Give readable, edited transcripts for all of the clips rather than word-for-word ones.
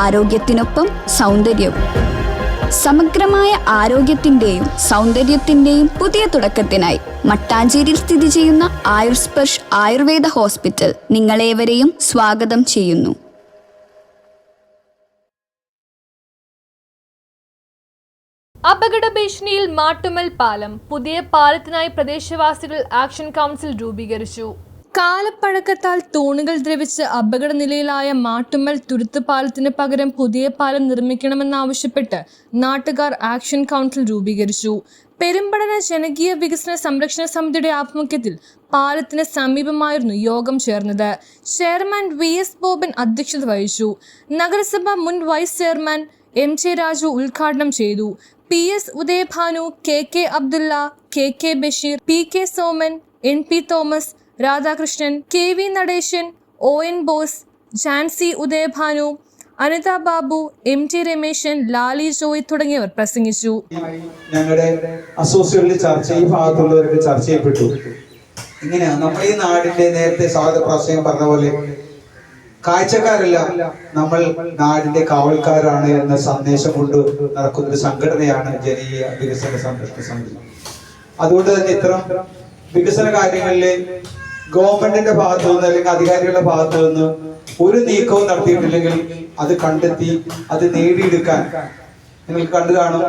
ആരോഗ്യത്തിനൊപ്പം സൗന്ദര്യവും. സമഗ്രമായ ആരോഗ്യത്തിന്റെയും സൗന്ദര്യത്തിന്റെയും പുതിയ തുടക്കത്തിനായി മട്ടാഞ്ചേരിയിൽ സ്ഥിതി ചെയ്യുന്ന ആയുർസ്പർശ് ആയുർവേദ ഹോസ്പിറ്റൽ നിങ്ങളേവരെയും സ്വാഗതം ചെയ്യുന്നു. അപകട ഭീഷണിയിൽ മാട്ടുമ്മൽ പാലം. പുതിയ പാലത്തിനായി പ്രദേശവാസികൾ ആക്ഷൻ കൗൺസിൽ രൂപീകരിച്ചു. കാലപ്പഴക്കത്താൽ തൂണുകൾ ദ്രവിച്ച് അപകട നിലയിലായ മാട്ടുമ്മൽ തുരുത്ത് പാലത്തിന് പകരം പുതിയ പാലം നിർമ്മിക്കണമെന്നാവശ്യപ്പെട്ട് നാട്ടുകാർ ആക്ഷൻ കൗൺസിൽ രൂപീകരിച്ചു. പെരുമ്പടന ജനകീയ വികസന സംരക്ഷണ സമിതിയുടെ ആഭിമുഖ്യത്തിൽ പാലത്തിന് സമീപമായിരുന്നു യോഗം ചേർന്നത്. ചെയർമാൻ VS ബോബൻ അധ്യക്ഷത വഹിച്ചു. നഗരസഭ മുൻ വൈസ് ചെയർമാൻ MJ രാജു ഉദ്ഘാടനം ചെയ്തു. PS Udayabhanu, KK Abdulla, KK Basheer, PK Soman, NP Thomas, Radhakrishnan, KV Nadesan, ON Bose, Jancy Udayabhanu, Anitha Babu, MT Rameshan, Lali Joy തുടങ്ങിയവർ പ്രസംഗിച്ചു. ഞങ്ങളുടെ അസോസിയേഷനിൽ ഈ ഭാഗത്തുള്ളവർക്ക് ചർച്ച ചെയ്യപ്പെട്ടു. ഇങ്ങനെയാ നമ്മുടെ ഈ നാടിന്റെ നേരത്തെ സ്വാഗത പ്രാസംഗം പറഞ്ഞ പോലെ കാഴ്ചക്കാരല്ല, നമ്മൾ നാടിന്റെ കാവൽക്കാരാണ് എന്ന സന്ദേശം കൊണ്ട് നടക്കുന്ന ഒരു സംഘടനയാണ് ജനകീയ വികസന സംരക്ഷണ സമിതി. അതുകൊണ്ട് തന്നെ ഇത്തരം വികസന കാര്യങ്ങളില് ഗവൺമെന്റിന്റെ ഭാഗത്തു നിന്ന് അല്ലെങ്കിൽ അധികാരികളുടെ ഭാഗത്തു നിന്ന് ഒരു നീക്കവും നടത്തിയിട്ടില്ലെങ്കിൽ അത് കണ്ടെത്തി അത് നേടിയെടുക്കാൻ നിങ്ങൾക്ക് കണ്ടു കാണും.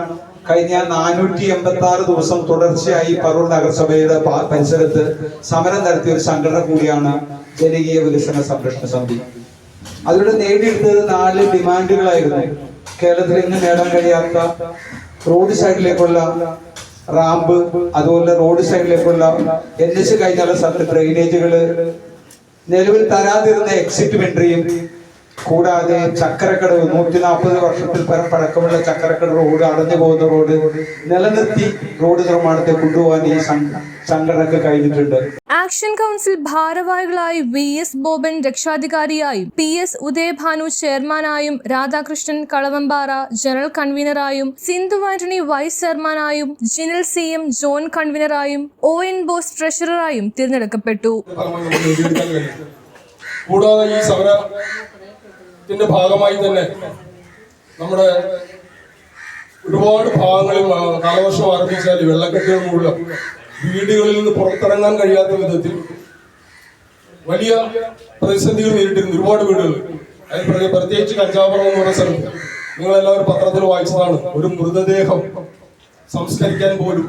കഴിഞ്ഞ 486 ദിവസം തുടർച്ചയായി പറവൂർ നഗരസഭയുടെ പരിസരത്ത് സമരം നടത്തിയ ഒരു സംഘടന കൂടിയാണ് ജനകീയ വികസന സംരക്ഷണ സമിതി. അതിലൂടെ നേടിയെടുത്തത് 4 ഡിമാൻഡുകളായിരുന്നു. കേരളത്തിൽ ഇന്ന് നേടാൻ കഴിയാത്ത റോഡ് സൈഡിലേക്കുള്ള റാമ്പ്, അതുപോലെ റോഡ് സൈഡിലേക്കുള്ള NH കഴിഞ്ഞുള്ള സ്ഥലത്ത് ഡ്രെയിനേജുകള്, നിലവിൽ തരാതിരുന്ന എക്സിറ്റ് വെൻട്രിയും, കൂടാതെ ചക്കരക്കടവ് 140 വർഷത്തിൽ പരം പഴക്കമുള്ള ചക്കരക്കടവ് റോഡ്, അടഞ്ഞു പോകുന്ന റോഡ് നിലനിർത്തി റോഡ് നിർമ്മാണത്തെ കൊണ്ടുപോകാൻ ഈ സംഘടനക്ക് കഴിഞ്ഞിട്ടുണ്ട്. ആക്ഷൻ കൗൺസിൽ ഭാരവാഹികളായി VS ബോബൻ രക്ഷാധികാരിയായും PS ഉദയഭാനു ചെയർമാനായും രാധാകൃഷ്ണൻ കളവമ്പാറ ജനറൽ കൺവീനറായും സിന്ധു ആന്റണി വൈസ് ചെയർമാനായും ജിനൽ CM ജോൺ കൺവീനറായും ON ബോസ് ട്രഷററായും തിരഞ്ഞെടുക്കപ്പെട്ടു. കൂടാതെ ഈ സമരത്തിന്റെ ഭാഗമായി തന്നെ നമ്മുടെ ഒരുപാട് ഭാഗങ്ങളിൽ കാലവർഷം ആരംഭിച്ചാൽ വെള്ളക്കെട്ടുകൾ മൂലം വീടുകളിൽ നിന്ന് പുറത്തിറങ്ങാൻ കഴിയാത്ത വിധത്തിൽ വലിയ പ്രതിസന്ധികൾ നേരിട്ടിരുന്നു ഒരുപാട് വീടുകൾ. അതിൽ പ്രത്യേകിച്ച് കഞ്ചാപുരം എന്ന് പറയുന്ന സ്ഥലത്ത് നിങ്ങളെല്ലാവരും പത്രത്തിൽ വായിച്ചതാണ്. ഒരു മൃതദേഹം സംസ്കരിക്കാൻ പോലും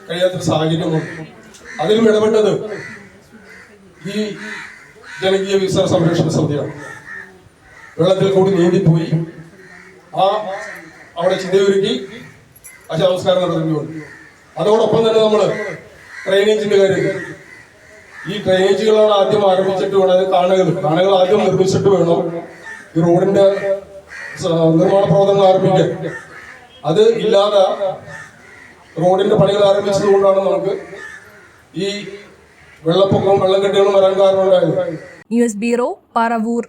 കഴിയാത്തൊരു സാഹചര്യമുണ്ട്. അതിലും ഇടപെട്ടത് ഈ ജനകീയ വികസന സംരക്ഷണ സമിതിയാണ്. വെള്ളത്തിൽ കൂടി നീന്തിപ്പോയി അവിടെ ചിതയൊരുക്കി ശവസ്കാരം നടത്തിക്കൊണ്ട് അതോടൊപ്പം തന്നെ നമ്മൾ ഡ്രെയിനേജിന്റെ കാര്യത്തിൽ ഈ ഡ്രെയിനേജുകളാണ് ആദ്യം ആരംഭിച്ചിട്ട് വേണം. അത് കാണുകൾ ആദ്യം നിർമ്മിച്ചിട്ട് വേണം ഈ റോഡിന്റെ നിർമ്മാണ പ്രവർത്തനങ്ങൾ ആരംഭിക്കാൻ. അത് ഇല്ലാതെ റോഡിന്റെ പണികൾ ആരംഭിച്ചത് കൊണ്ടാണ് നമുക്ക് ഈ വെള്ളപ്പൊക്കവും വെള്ളക്കെട്ടുകളും വരാൻ കാരണമുണ്ടായത്. News bureau, Paravur.